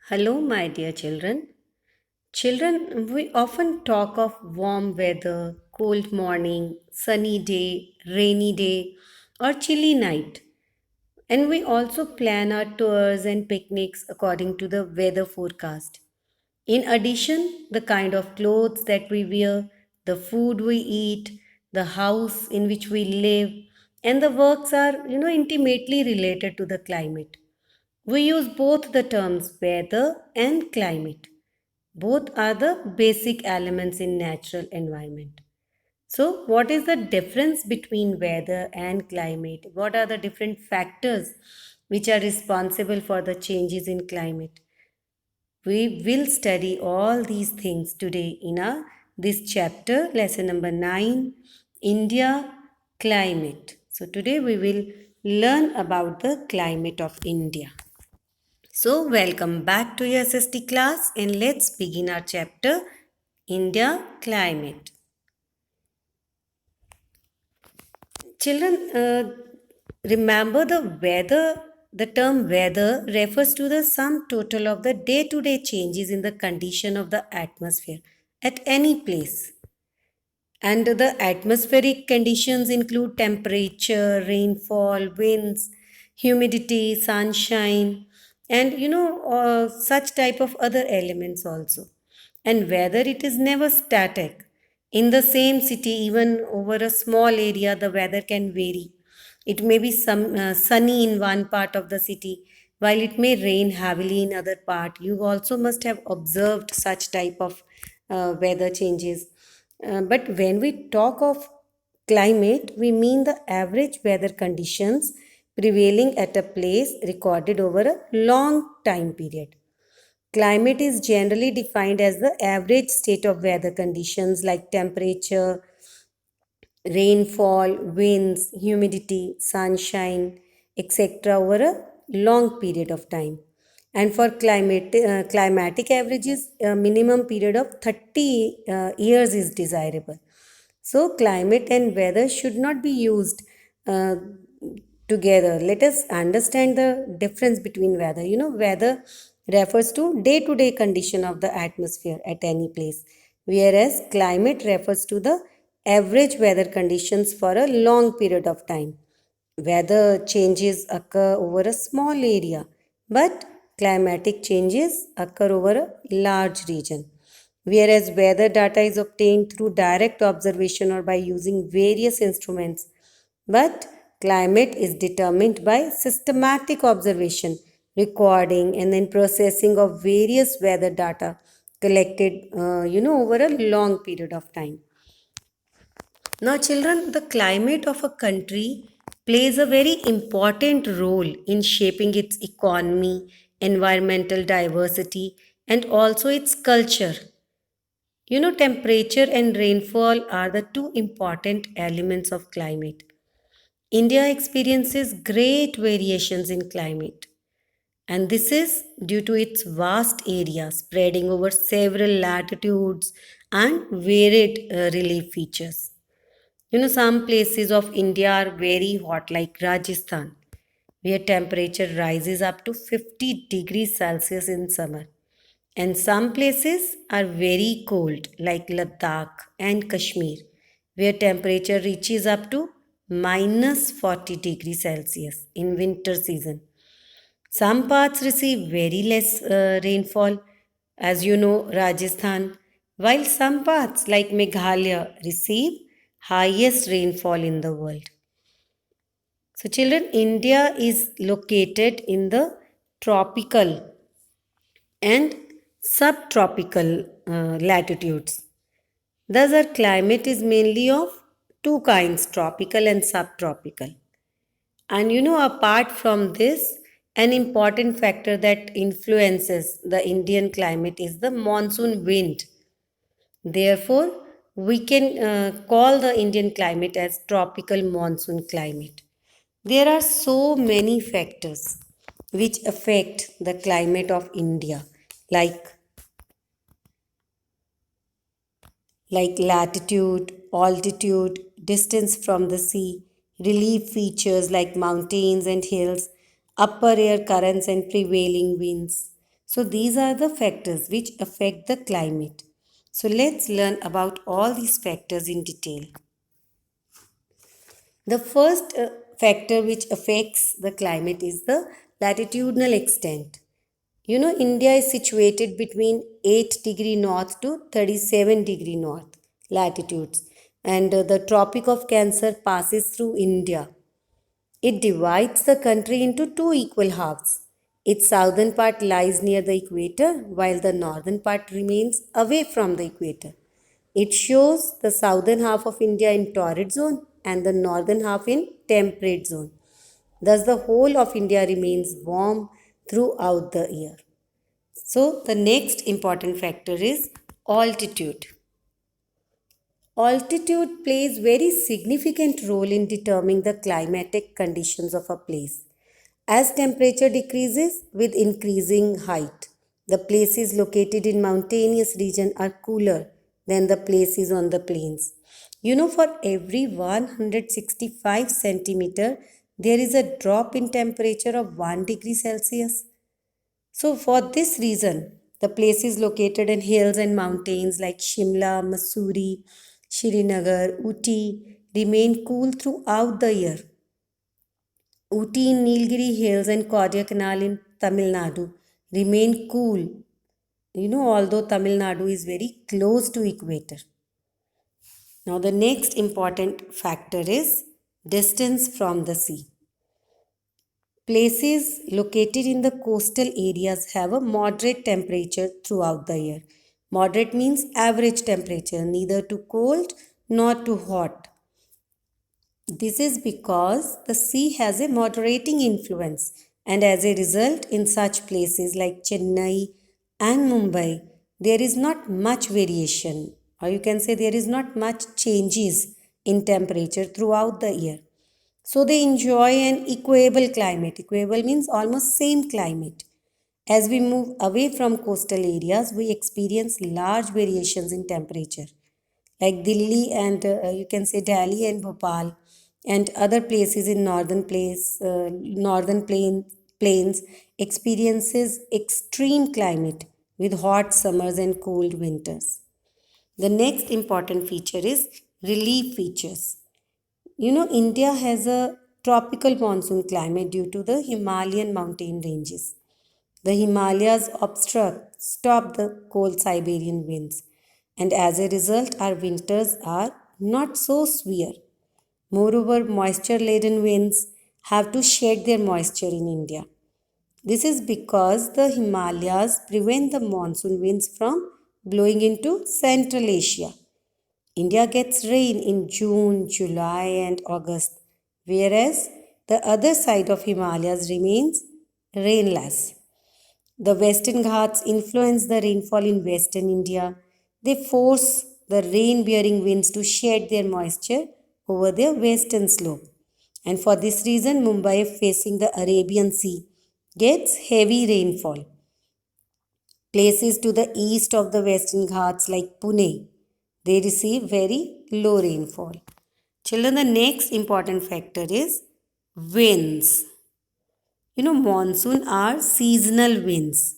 Hello, my dear children. Children, we often talk of warm weather, cold morning, sunny day, rainy day, or chilly night. And we also plan our tours and picnics according to the weather forecast. In addition, the kind of clothes that we wear, the food we eat, the house in which we live, and the works are, intimately related to the climate. We use both the terms weather and climate. Both are the basic elements in natural environment. So, what is the difference between weather and climate? What are the different factors which are responsible for the changes in climate? We will study all these things today in our this chapter, lesson number 9, India climate. So today we will learn about the climate of India. So, welcome back to your SST class and let's begin our chapter India climate. Children, remember the term weather refers to the sum total of the day to day changes in the condition of the atmosphere at any place. And the atmospheric conditions include temperature, rainfall, winds, humidity, sunshine, and such type of other elements also. And whether it is never static. In the same city, even over a small area, the weather can vary. It may be sunny in one part of the city, while it may rain heavily in other part. You also must have observed such type of weather changes. But when we talk of climate, we mean the average weather conditions prevailing at a place recorded over a long time period. Climate is generally defined as the average state of weather conditions like temperature, rainfall, winds, humidity, sunshine, etc. over a long period of time. And for climatic averages, a minimum period of 30 years is desirable. So, climate and weather should not be used uh, together. Let us understand the difference between weather. Weather refers to day condition of the atmosphere at any place, whereas climate refers to the average weather conditions for a long period of time. Weather changes occur over a small area, but climatic changes occur over a large region. Whereas weather data is obtained through direct observation or by using various instruments, but climate is determined by systematic observation, recording, and then processing of various weather data collected, over a long period of time. Now, children, the climate of a country plays a very important role in shaping its economy, environmental diversity, and also its culture. Temperature and rainfall are the two important elements of climate. India experiences great variations in climate, and this is due to its vast area spreading over several latitudes and varied relief features. Some places of India are very hot, like Rajasthan, where temperature rises up to 50 degrees Celsius in summer. And some places are very cold, like Ladakh and Kashmir, where temperature reaches up to minus 40 degrees Celsius in winter season. Some parts receive very less rainfall, as you know, Rajasthan, while some parts like Meghalaya receive highest rainfall in the world. So, children, India is located in the tropical and subtropical latitudes. Thus, our climate is mainly of two kinds, tropical and subtropical. And apart from this, an important factor that influences the Indian climate is the monsoon wind. Therefore, we can call the Indian climate as tropical monsoon climate. There are so many factors which affect the climate of India, like latitude, altitude, distance from the sea, relief features like mountains and hills, upper air currents and prevailing winds. So these are the factors which affect the climate. So let's learn about all these factors in detail. The first factor which affects the climate is the latitudinal extent. You know, India is situated between 8 degree north to 37 degree north latitudes, and the Tropic of Cancer passes through India. It divides the country into two equal halves. Its southern part lies near the equator, while the northern part remains away from the equator. It shows the southern half of India in torrid zone and the northern half in temperate zone. Thus, the whole of India remains warm throughout the year. So, the next important factor is altitude. Altitude plays very significant role in determining the climatic conditions of a place. As temperature decreases with increasing height, the places located in mountainous region are cooler than the places on the plains. You know, for every 165 centimeter, there is a drop in temperature of 1 degree Celsius. So, for this reason, the places located in hills and mountains like Shimla, Mussoorie, Srinagar, Uti remain cool throughout the year. Uti in Nilgiri Hills and Kodaikanal in Tamil Nadu remain cool. You know, although Tamil Nadu is very close to equator. Now, the next important factor is distance from the sea. Places located in the coastal areas have a moderate temperature throughout the year. Moderate means average temperature, neither too cold nor too hot. This is because the sea has a moderating influence, and as a result, in such places like Chennai and Mumbai, there is not much variation, or you can say there is not much changes in temperature throughout the year. So they enjoy an equable climate. Equable means almost same climate. As we move away from coastal areas, we experience large variations in temperature. Like Delhi and you can say Delhi and Bhopal and other places in plains experiences extreme climate with hot summers and cold winters. The next important feature is relief features. You know, India has a tropical monsoon climate due to the Himalayan mountain ranges. The Himalayas stop the cold Siberian winds, and as a result, our winters are not so severe. Moreover, moisture laden winds have to shed their moisture in India. This is because the Himalayas prevent the monsoon winds from blowing into Central Asia. India gets rain in June, July, and August, whereas the other side of Himalayas remains rainless. The Western Ghats influence the rainfall in Western India. They force the rain bearing winds to shed their moisture over their western slope. And for this reason, Mumbai, facing the Arabian Sea, gets heavy rainfall. Places to the east of the Western Ghats, like Pune, they receive very low rainfall. Children, the next important factor is winds. You know, monsoon are seasonal winds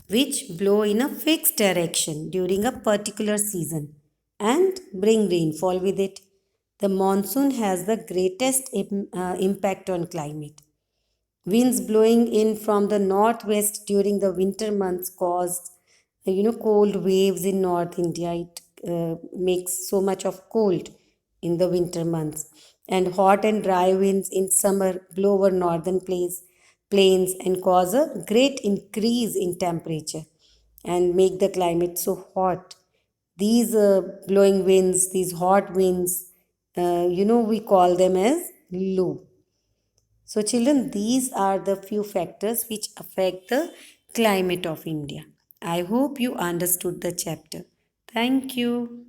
which blow in a fixed direction during a particular season and bring rainfall with it. The monsoon has the greatest impact on climate. Winds blowing in from the northwest during the winter months cause, cold waves in North India. It makes so much of cold in the winter months, and hot and dry winds in summer blow over northern plains and cause a great increase in temperature and make the climate so hot. These blowing winds, these hot winds, we call them as low. So, children, these are the few factors which affect the climate of India. I hope you understood the chapter. Thank you.